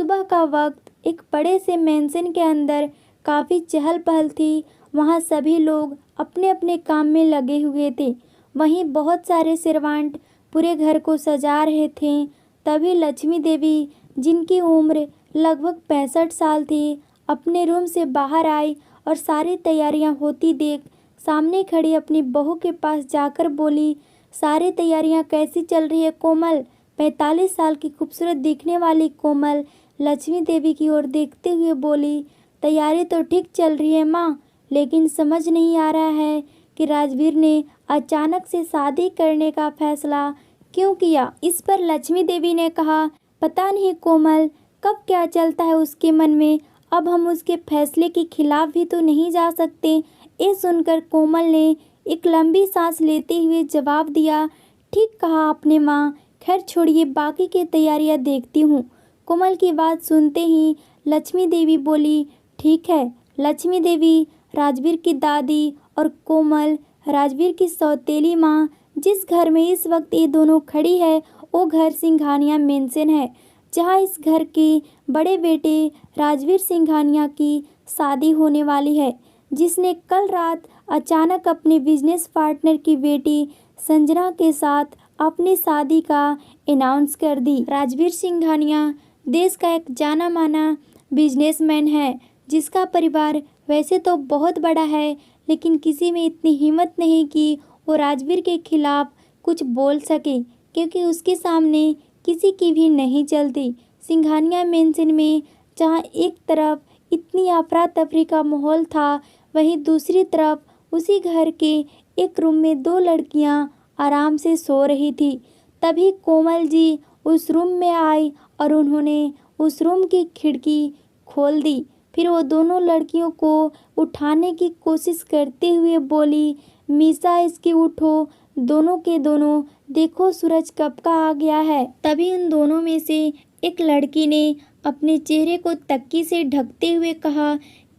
सुबह का वक्त एक बड़े से मेंशन के अंदर काफ़ी चहल पहल थी। वहाँ सभी लोग अपने अपने काम में लगे हुए थे। वहीं बहुत सारे सर्वेंट पूरे घर को सजा रहे थे। तभी लक्ष्मी देवी, जिनकी उम्र लगभग 65 साल थी, अपने रूम से बाहर आई और सारी तैयारियां होती देख सामने खड़ी अपनी बहू के पास जाकर बोली, सारी तैयारियां कैसी चल रही है कोमल? 45 साल की खूबसूरत दिखने वाली कोमल लक्ष्मी देवी की ओर देखते हुए बोली, तैयारी तो ठीक चल रही है माँ, लेकिन समझ नहीं आ रहा है कि राजवीर ने अचानक से शादी करने का फैसला क्यों किया। इस पर लक्ष्मी देवी ने कहा, पता नहीं कोमल, कब क्या चलता है उसके मन में। अब हम उसके फैसले के खिलाफ भी तो नहीं जा सकते। ये सुनकर कोमल ने एक लंबी सांस लेते हुए जवाब दिया, ठीक कहा आपने माँ, खैर छोड़िए, बाकी की तैयारियां देखती हूँ। कोमल की बात सुनते ही लक्ष्मी देवी बोली, ठीक है। लक्ष्मी देवी राजवीर की दादी और कोमल राजवीर की सौतेली माँ। जिस घर में इस वक्त ये दोनों खड़ी है वो घर सिंघानिया मेंशन है, जहाँ इस घर के बड़े बेटे राजवीर सिंघानिया की शादी होने वाली है, जिसने कल रात अचानक अपने बिजनेस पार्टनर की बेटी संजना के साथ अपनी शादी का अनाउंस कर दी। राजवीर सिंघानिया देश का एक जाना माना बिजनेसमैन है, जिसका परिवार वैसे तो बहुत बड़ा है, लेकिन किसी में इतनी हिम्मत नहीं कि वो राजवीर के खिलाफ कुछ बोल सके, क्योंकि उसके सामने किसी की भी नहीं चलती। सिंघानिया मेंशन में जहाँ एक तरफ इतनी अफरा तफरी का माहौल था, वहीं दूसरी तरफ उसी घर के एक रूम में दो लड़कियां आराम से सो रही थी। तभी कोमल जी उस रूम में आई और उन्होंने उस रूम की खिड़की खोल दी। फिर वो दोनों लड़कियों को उठाने की कोशिश करते हुए बोली, मीसा इसकी उठो, दोनों के दोनों देखो सूरज कब का आ गया है। तभी उन दोनों में से एक लड़की ने अपने चेहरे को तक्की से ढकते हुए कहा,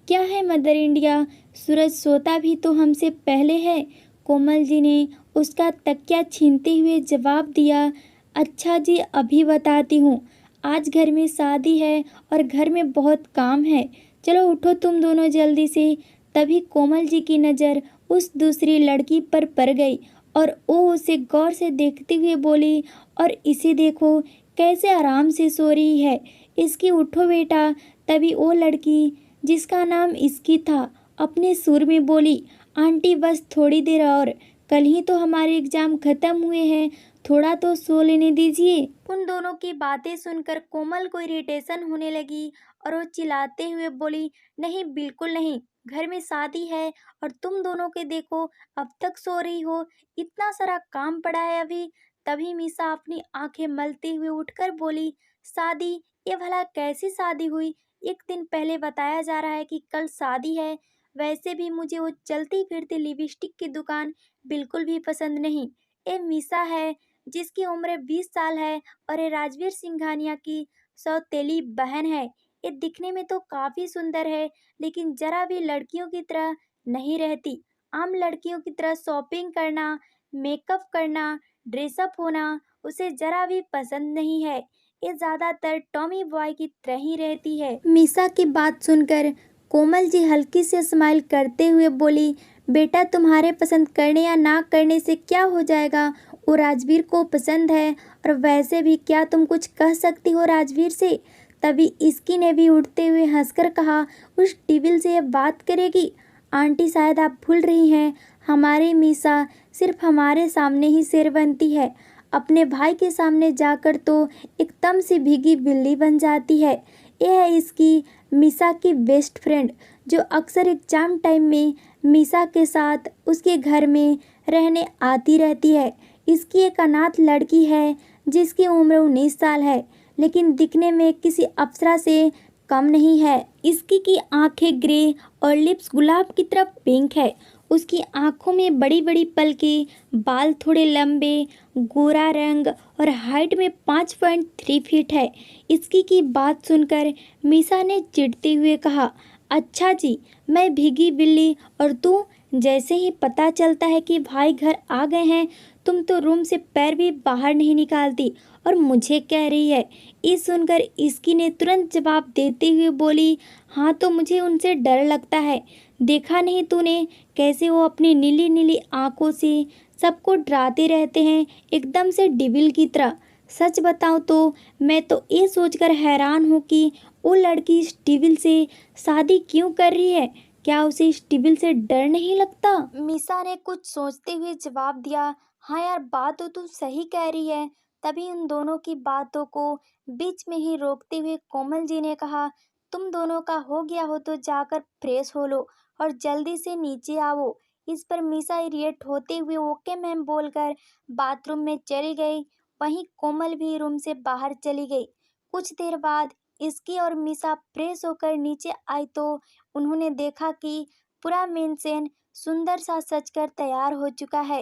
क्या है मदर इंडिया, सूरज सोता भी तो हमसे पहले है। कोमल जी ने उसका तकिया छीनते हुए जवाब दिया, अच्छा जी, अभी बताती हूँ, आज घर में शादी है और घर में बहुत काम है, चलो उठो तुम दोनों जल्दी से। तभी कोमल जी की नज़र उस दूसरी लड़की पर पड़ गई और वो उसे गौर से देखते हुए बोली, और इसे देखो कैसे आराम से सो रही है, इसकी उठो बेटा। तभी वो लड़की, जिसका नाम इसकी था, अपने सुर में बोली, आंटी बस थोड़ी देर और, कल ही तो हमारे एग्ज़ाम ख़त्म हुए हैं, थोड़ा तो सो लेने दीजिए। उन दोनों की बातें सुनकर कोमल को इरिटेशन होने लगी और वो चिल्लाते हुए बोली, नहीं बिल्कुल नहीं, घर में शादी है और तुम दोनों के देखो अब तक सो रही हो, इतना सारा काम पड़ा है अभी। तभी मीसा अपनी आंखें मलते हुए उठकर बोली, शादी? ये भला कैसी शादी हुई? एक दिन पहले बताया जा रहा है कि कल शादी है। वैसे भी मुझे वो चलती फिरती लिपस्टिक की दुकान बिल्कुल भी पसंद नहीं। ये मीसा है, जिसकी उम्र 20 साल है, और ये राजवीर सिंघानिया की सौतेली बहन है। ये दिखने में तो काफ़ी सुंदर है, लेकिन जरा भी लड़कियों की तरह नहीं रहती। आम लड़कियों की तरह शॉपिंग करना, मेकअप करना, ड्रेसअप होना उसे जरा भी पसंद नहीं है। ये ज़्यादातर टॉमी बॉय की तरह ही रहती है। मीसा की बात सुनकर कोमल जी हल्की से स्माइल करते हुए बोली, बेटा तुम्हारे पसंद करने या ना करने से क्या हो जाएगा, वो राजवीर को पसंद है, और वैसे भी क्या तुम कुछ कह सकती हो राजवीर से। तभी इसकी ने भी उठते हुए हंसकर कहा, उस टिबिल से ये बात करेगी। आंटी शायद आप भूल रही हैं, हमारी मीसा सिर्फ हमारे सामने ही शेर बनती है, अपने भाई के सामने जाकर तो एकदम से भीगी बिल्ली बन जाती है। यह है इसकी मीसा की बेस्ट फ्रेंड, जो अक्सर एग्जाम टाइम में मीसा के साथ उसके घर में रहने आती रहती है। इसकी एक अनाथ लड़की है, जिसकी उम्र 19 साल है, लेकिन दिखने में किसी अप्सरा से कम नहीं है। इसकी की आंखें ग्रे और लिप्स गुलाब की तरफ पिंक है। उसकी आंखों में बड़ी बड़ी पलकें, बाल थोड़े लंबे, गोरा रंग और हाइट में 5.3 फीट है। इसकी की बात सुनकर मीसा ने चिढ़ते हुए कहा, अच्छा जी, मैं भीगी बिल्ली और तू? जैसे ही पता चलता है कि भाई घर आ गए हैं तुम तो रूम से पैर भी बाहर नहीं निकालती और मुझे कह रही है। ये सुनकर इसकी ने तुरंत जवाब देते हुए बोली, हाँ तो मुझे उनसे डर लगता है। देखा नहीं तूने कैसे वो अपनी नीली नीली आंखों से सबको डराते रहते हैं, एकदम से डिविल की तरह। सच बताऊं तो मैं तो ये सोचकर हैरान हूँ कि वो लड़की इस डिविल से शादी क्यों कर रही है। क्या उसे इस टिबिल से डर नहीं लगता? मीसा ने कुछ सोचते हुए जवाब दिया, हाँ यार बात तो तू सही कह रही है। तभी उन दोनों की बातों को बीच में ही रोकते हुए कोमल जी ने कहा, तुम दोनों का हो गया हो तो जाकर फ्रेश हो लो और जल्दी से नीचे आओ। इस पर मीसा इरिएट होते हुए ओके मैम बोलकर बाथरूम में चली गई। वहीं कोमल भी रूम से बाहर चली गई। कुछ देर बाद इसकी और मीसा फ्रेश होकर नीचे आई तो उन्होंने देखा कि पूरा मेंशन सुंदर सा सजकर तैयार हो चुका है।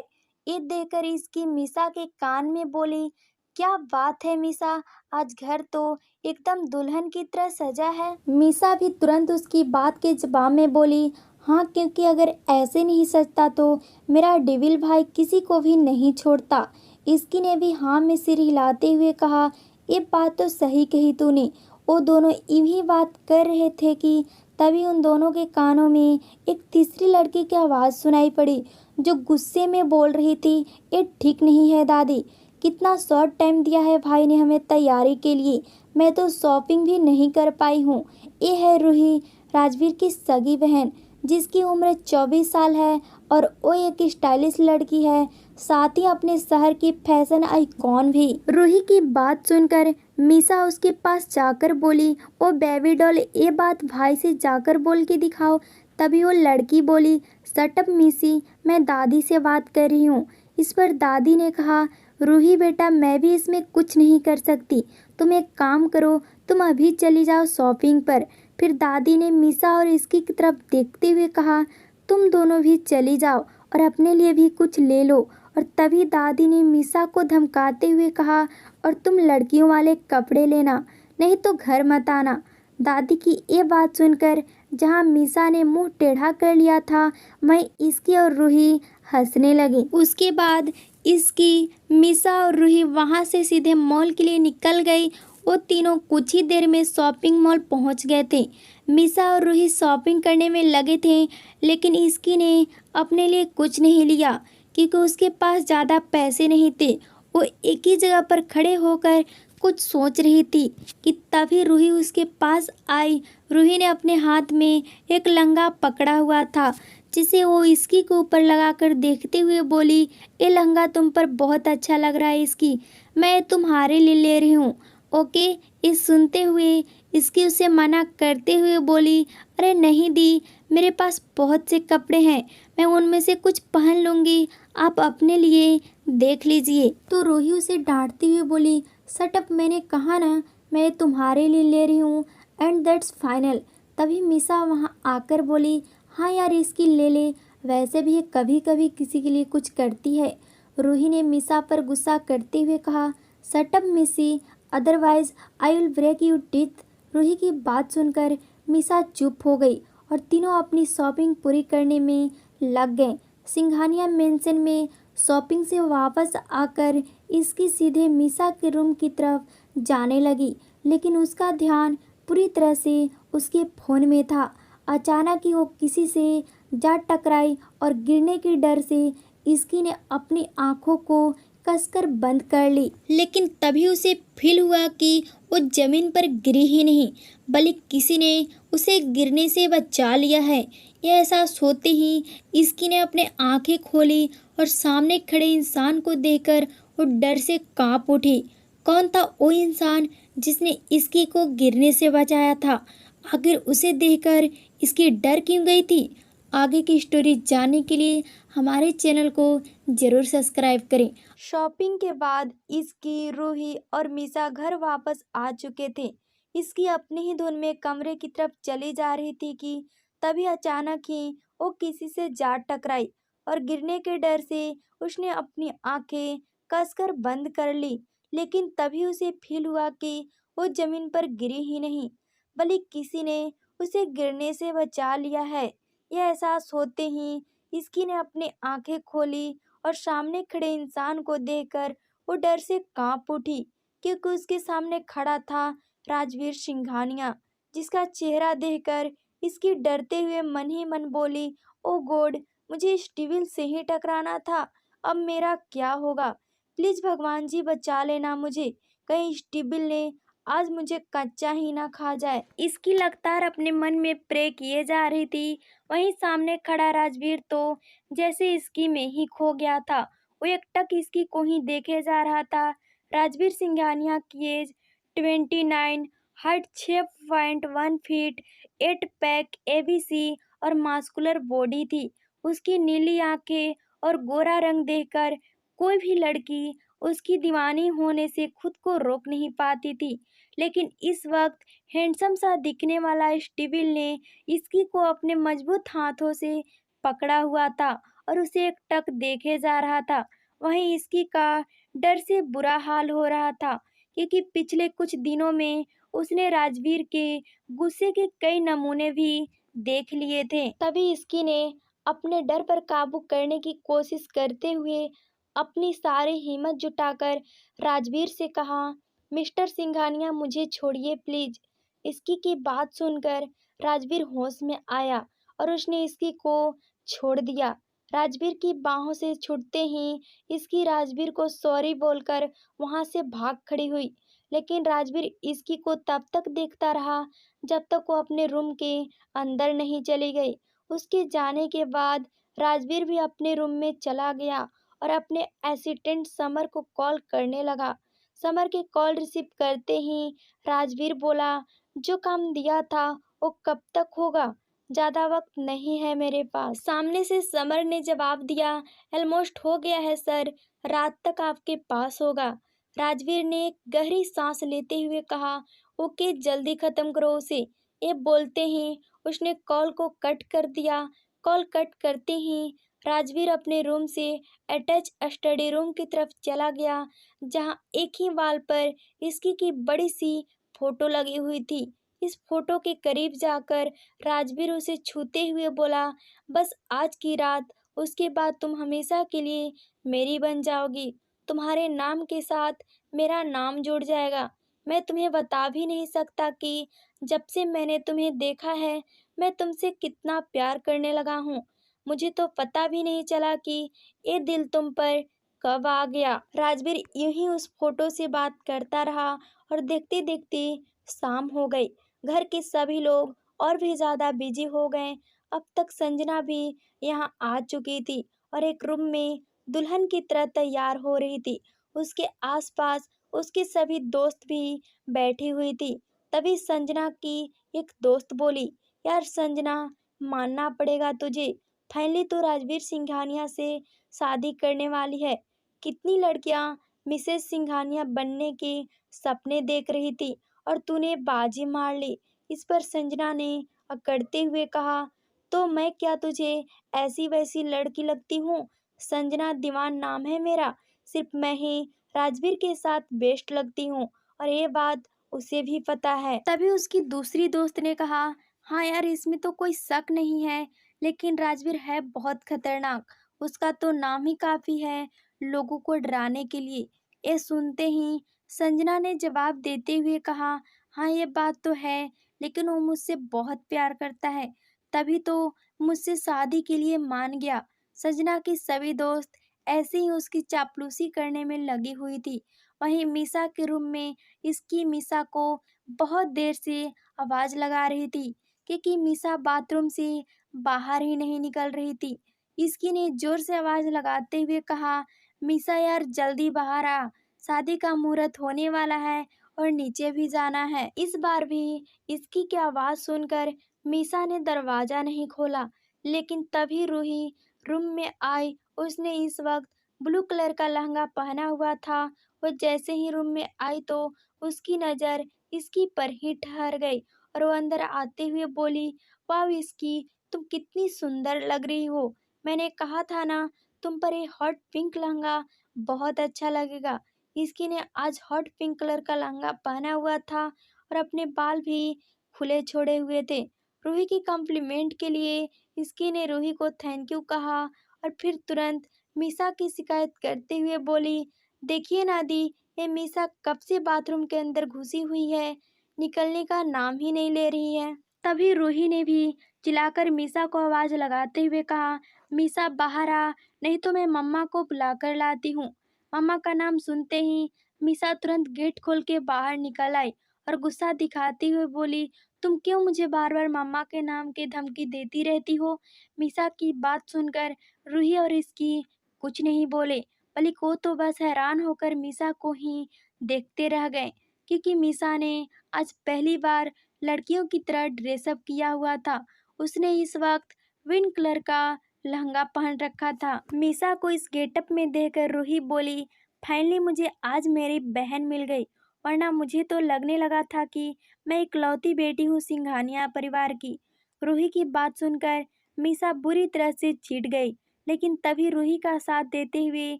ये देखकर इसकी मीसा के कान में बोली, क्या बात है मीसा, आज घर तो एकदम दुल्हन की तरह सजा है। मीसा भी तुरंत उसकी बात के जवाब में बोली, हाँ क्योंकि अगर ऐसे नहीं सजता तो मेरा डेविल भाई किसी को भी नहीं छोड़ता। इसकी ने भी हाँ में सिर हिलाते हुए कहा, ये बात तो सही कही तूने। वो दोनों यही बात कर रहे थे कि तभी उन दोनों के कानों में एक तीसरी लड़की की आवाज़ सुनाई पड़ी जो गुस्से में बोल रही थी, ये ठीक नहीं है दादी। कितना शॉर्ट टाइम दिया है भाई ने हमें तैयारी के लिए, मैं तो शॉपिंग भी नहीं कर पाई हूँ। ये है रूही, राजवीर की सगी बहन, जिसकी उम्र 24 साल है और वो एक स्टाइलिश लड़की है, साथ ही अपने शहर की फैशन आइकॉन भी। रूही की बात सुनकर मीसा उसके पास जाकर बोली, ओ बेबी डॉल, ये बात भाई से जाकर बोल के दिखाओ। तभी वो लड़की बोली, शट अप मिसी, मैं दादी से बात कर रही हूँ। इस पर दादी ने कहा, रूही बेटा मैं भी इसमें कुछ नहीं कर सकती, तुम एक काम करो, तुम अभी चली जाओ शॉपिंग पर। फिर दादी ने मीसा और इसकी तरफ देखते हुए कहा, तुम दोनों भी चली जाओ और अपने लिए भी कुछ ले लो। और तभी दादी ने मीसा को धमकाते हुए कहा, और तुम लड़कियों वाले कपड़े लेना, नहीं तो घर मत आना। दादी की ये बात सुनकर जहाँ मीसा ने मुंह टेढ़ा कर लिया था, वहीं इसकी और रूही हंसने लगी। उसके बाद इसकी, मीसा और रूही वहाँ से सीधे मॉल के लिए निकल गई। वो तीनों कुछ ही देर में शॉपिंग मॉल पहुँच गए थे। मीसा और रूही शॉपिंग करने में लगे थे, लेकिन इसकी ने अपने लिए कुछ नहीं लिया क्योंकि उसके पास ज़्यादा पैसे नहीं थे। वो एक ही जगह पर खड़े होकर कुछ सोच रही थी कि तभी रूही उसके पास आई। रूही ने अपने हाथ में एक लहंगा पकड़ा हुआ था, जिसे वो इसकी के ऊपर लगाकर देखते हुए बोली, ये लहंगा तुम पर बहुत अच्छा लग रहा है इसकी, मैं तुम्हारे लिए ले रही हूँ। ओके। ये सुनते हुए इसकी उसे मना करते हुए बोली, अरे नहीं दी, मेरे पास बहुत से कपड़े हैं, मैं उनमें से कुछ पहन लूँगी, आप अपने लिए देख लीजिए। तो रूही उसे डांटती हुई बोली, शट अप, मैंने कहा ना मैं तुम्हारे लिए ले रही हूँ, एंड दैट्स फाइनल। तभी मीसा वहाँ आकर बोली, हाँ यार इसकी ले ले, वैसे भी ये कभी कभी किसी के लिए कुछ करती है। रूही ने मीसा पर गुस्सा करते हुए कहा, shut up Missy, otherwise I will break you teeth. रूही की बात सुनकर मीसा चुप हो गई और तीनों अपनी शॉपिंग पूरी करने में लग गए। सिंघानिया मेंशन में शॉपिंग से वापस आकर इसकी सीधे मीसा के रूम की तरफ जाने लगी, लेकिन उसका ध्यान पूरी तरह से उसके फ़ोन में था। अचानक ही वो किसी से जा टकराई और गिरने के डर से इसकी ने अपनी आंखों को कसकर बंद कर ली। लेकिन तभी उसे फील हुआ कि वो जमीन पर गिरी ही नहीं, बल्कि किसी ने उसे गिरने से बचा लिया है। यह एहसास होते ही इसकी ने अपने आंखें खोली और सामने खड़े इंसान को देखकर वो डर से कांप उठी। कौन था वो इंसान जिसने इसकी को गिरने से बचाया था? आखिर उसे देखकर इसकी डर क्यों गई थी? आगे की स्टोरी जानने के लिए हमारे चैनल को ज़रूर सब्सक्राइब करें। शॉपिंग के बाद इसकी, रूही और मीसा घर वापस आ चुके थे। इसकी अपनी ही धुन में कमरे की तरफ चली जा रही थी कि तभी अचानक ही वो किसी से जा टकराई और गिरने के डर से उसने अपनी आंखें कसकर बंद कर ली। लेकिन तभी उसे फील हुआ कि वो जमीन पर गिरी ही नहीं, बल्कि किसी ने उसे गिरने से बचा लिया है। यह एहसास होते ही इसकी ने अपनी आंखें खोली और सामने खड़े इंसान को देखकर वो डर से कांप उठी, क्योंकि उसके सामने खड़ा था राजवीर सिंघानिया, जिसका चेहरा देखकर इसकी डरते हुए मन ही मन बोली, ओ गॉड, मुझे इस टिबिल से ही टकराना था, अब मेरा क्या होगा। प्लीज भगवान जी बचा लेना मुझे, कहीं इस टिबिल ने आज मुझे कच्चा ही ना खा जाए। इसकी लगातार अपने मन में प्रे किए जा रही थी। वहीं सामने खड़ा राजवीर तो जैसे इसकी में ही खो गया था। वो एकटक इसकी को ही देखे जा रहा था। राजवीर सिंघानिया की age 29, height 6.1 feet, 8 pack, ABC और मास्कुलर बॉडी थी। उसकी नीली आंखें और गोरा रंग देखकर कोई भी लड़की उसकी दीवानी होने से खुद को रोक नहीं पाती थी। लेकिन इस वक्त हैंडसम सा दिखने वाला स्टीविल ने इसकी को अपने मजबूत हाथों से पकड़ा हुआ था और उसे एकटक देखे जा रहा था। वहीं इसकी का डर से बुरा हाल हो रहा था, क्योंकि पिछले कुछ दिनों में उसने राजवीर के गुस्से के कई नमूने भी देख लिए थे। तभी इसकी ने अपने डर पर काबू करने की कोशिश करते हुए अपनी सारी हिम्मत जुटाकर राजवीर से कहा, मिस्टर सिंघानिया, मुझे छोड़िए प्लीज। इसकी की बात सुनकर राजवीर होश में आया और उसने इसकी को छोड़ दिया। राजवीर की बाहों से छूटते ही इसकी राजवीर को सॉरी बोलकर वहां से भाग खड़ी हुई। लेकिन राजवीर इसकी को तब तक देखता रहा जब तक वो अपने रूम के अंदर नहीं चली गई। उसके जाने के बाद राजवीर भी अपने रूम में चला गया और अपने असिस्टेंट समर को कॉल करने लगा। समर के कॉल रिसीव करते ही राजवीर बोला, जो काम दिया था वो कब तक होगा, ज़्यादा वक्त नहीं है मेरे पास। सामने से समर ने जवाब दिया, ऑलमोस्ट हो गया है सर, रात तक आपके पास होगा। राजवीर ने एक गहरी सांस लेते हुए कहा, ओके, जल्दी ख़त्म करो उसे। ये बोलते ही उसने कॉल को कट कर दिया। कॉल कट करते ही राजवीर अपने रूम से अटैच स्टडी रूम की तरफ चला गया, जहां एक ही वॉल पर इसकी की बड़ी सी फोटो लगी हुई थी। इस फोटो के करीब जाकर राजवीर उसे छूते हुए बोला, बस आज की रात, उसके बाद तुम हमेशा के लिए मेरी बन जाओगी। तुम्हारे नाम के साथ मेरा नाम जुड़ जाएगा। मैं तुम्हें बता भी नहीं सकता कि जब से मैंने तुम्हें देखा है मैं तुमसे कितना प्यार करने लगा हूँ। मुझे तो पता भी नहीं चला कि ये दिल तुम पर कब आ गया। राजवीर यूं ही उस फोटो से बात करता रहा और देखते देखते शाम हो गई। घर के सभी लोग और भी ज़्यादा बिजी हो गए। अब तक संजना भी यहाँ आ चुकी थी और एक रूम में दुल्हन की तरह तैयार हो रही थी। उसके आसपास उसके सभी दोस्त भी बैठी हुई थी। तभी संजना की एक दोस्त बोली, यार संजना, मानना पड़ेगा तुझे, फाइनली तो राजवीर सिंघानिया से शादी करने वाली है। कितनी लड़कियां मिसेस सिंघानिया बनने के सपने देख रही थी और तूने बाजी मार ली। इस पर संजना ने अकड़ते हुए कहा, तो मैं क्या तुझे ऐसी वैसी लड़की लगती हूँ? संजना दीवान नाम है मेरा, सिर्फ मैं ही राजवीर के साथ बेस्ट लगती हूँ और ये बात उसे भी पता है। तभी उसकी दूसरी दोस्त ने कहा, हाँ यार, इसमें तो कोई शक नहीं है, लेकिन राजवीर है बहुत खतरनाक। उसका तो नाम ही काफ़ी है लोगों को डराने के लिए। ये सुनते ही संजना ने जवाब देते हुए कहा, हाँ ये बात तो है, लेकिन वो मुझसे बहुत प्यार करता है, तभी तो मुझसे शादी के लिए मान गया। संजना की सभी दोस्त ऐसे ही उसकी चापलूसी करने में लगी हुई थी। वहीं मीसा के रूम में इसकी मीसा को बहुत देर से आवाज़ लगा रही थी, क्योंकि मीसा बाथरूम से बाहर ही नहीं निकल रही थी। इसकी ने जोर से आवाज़ लगाते हुए कहा, मीसा यार जल्दी बाहर आ, शादी का मुहूर्त होने वाला है और नीचे भी जाना है। इस बार भी इसकी की आवाज़ सुनकर मीसा ने दरवाज़ा नहीं खोला, लेकिन तभी रूही रूम में आई। उसने इस वक्त ब्लू कलर का लहंगा पहना हुआ था। वो जैसे ही रूम में आई तो उसकी नज़र इसकी पर ही ठहर गई और वो अंदर आते हुए बोली, वाह इसकी, तुम कितनी सुंदर लग रही हो। मैंने कहा था ना, तुम पर ये हॉट पिंक लहंगा बहुत अच्छा लगेगा। इसकी ने आज हॉट पिंक कलर का लहंगा पहना हुआ था और अपने बाल भी खुले छोड़े हुए थे। रूही की कॉम्प्लीमेंट के लिए इसकी ने रूही को थैंक यू कहा और फिर तुरंत मीसा की शिकायत करते हुए बोली, देखिए नादी, ये मीसा कब से बाथरूम के अंदर घुसी हुई है, निकलने का नाम ही नहीं ले रही है। तभी रूही ने भी चिल्लाकर मीसा को आवाज़ लगाते हुए कहा, मीसा बाहर आ, नहीं तो मैं मम्मा को बुलाकर लाती हूँ। मम्मा का नाम सुनते ही मीसा तुरंत गेट खोल के बाहर निकल आई और गुस्सा दिखाते हुए बोली, तुम क्यों मुझे बार बार मम्मा के नाम की धमकी देती रहती हो। मीसा की बात सुनकर रूही और इसकी कुछ नहीं बोले, बल्कि वो तो बस हैरान होकर मीसा को ही देखते रह गए, क्योंकि मीसा ने आज पहली बार लड़कियों की तरह ड्रेसअप किया हुआ था। उसने इस वक्त विन कलर का लहंगा पहन रखा था। मीसा को इस गेटअप में देखकर रूही बोली, फाइनली मुझे आज मेरी बहन मिल गई, वरना मुझे तो लगने लगा था कि मैं इकलौती बेटी हूँ सिंघानिया परिवार की। रूही की बात सुनकर मीसा बुरी तरह से चिढ़ गई, लेकिन तभी रूही का साथ देते हुए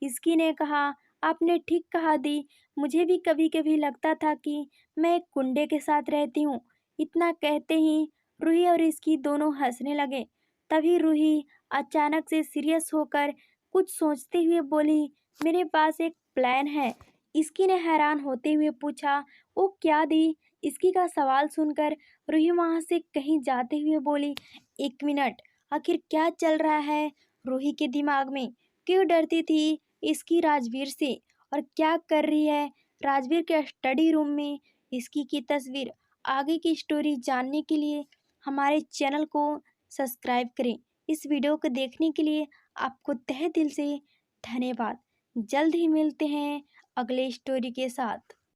इसकी ने कहा, आपने ठीक कहा दी, मुझे भी कभी कभी लगता था कि मैं एक गुंडे के साथ रहती हूँ। इतना कहते ही रूही और इसकी दोनों हंसने लगे। तभी रूही अचानक से सीरियस होकर कुछ सोचते हुए बोली, मेरे पास एक प्लान है। इसकी ने हैरान होते हुए पूछा, वो क्या दी। इसकी का सवाल सुनकर रूही वहाँ से कहीं जाते हुए बोली, एक मिनट, आखिर क्या चल रहा है रूही के दिमाग में। क्यों डरती थी इसकी राजवीर से, और क्या कर रही है राजवीर के स्टडी रूम में इसकी की तस्वीर। आगे की स्टोरी जानने के लिए हमारे चैनल को सब्सक्राइब करें। इस वीडियो को देखने के लिए आपको तहे दिल से धन्यवाद। जल्द ही मिलते हैं अगले स्टोरी के साथ।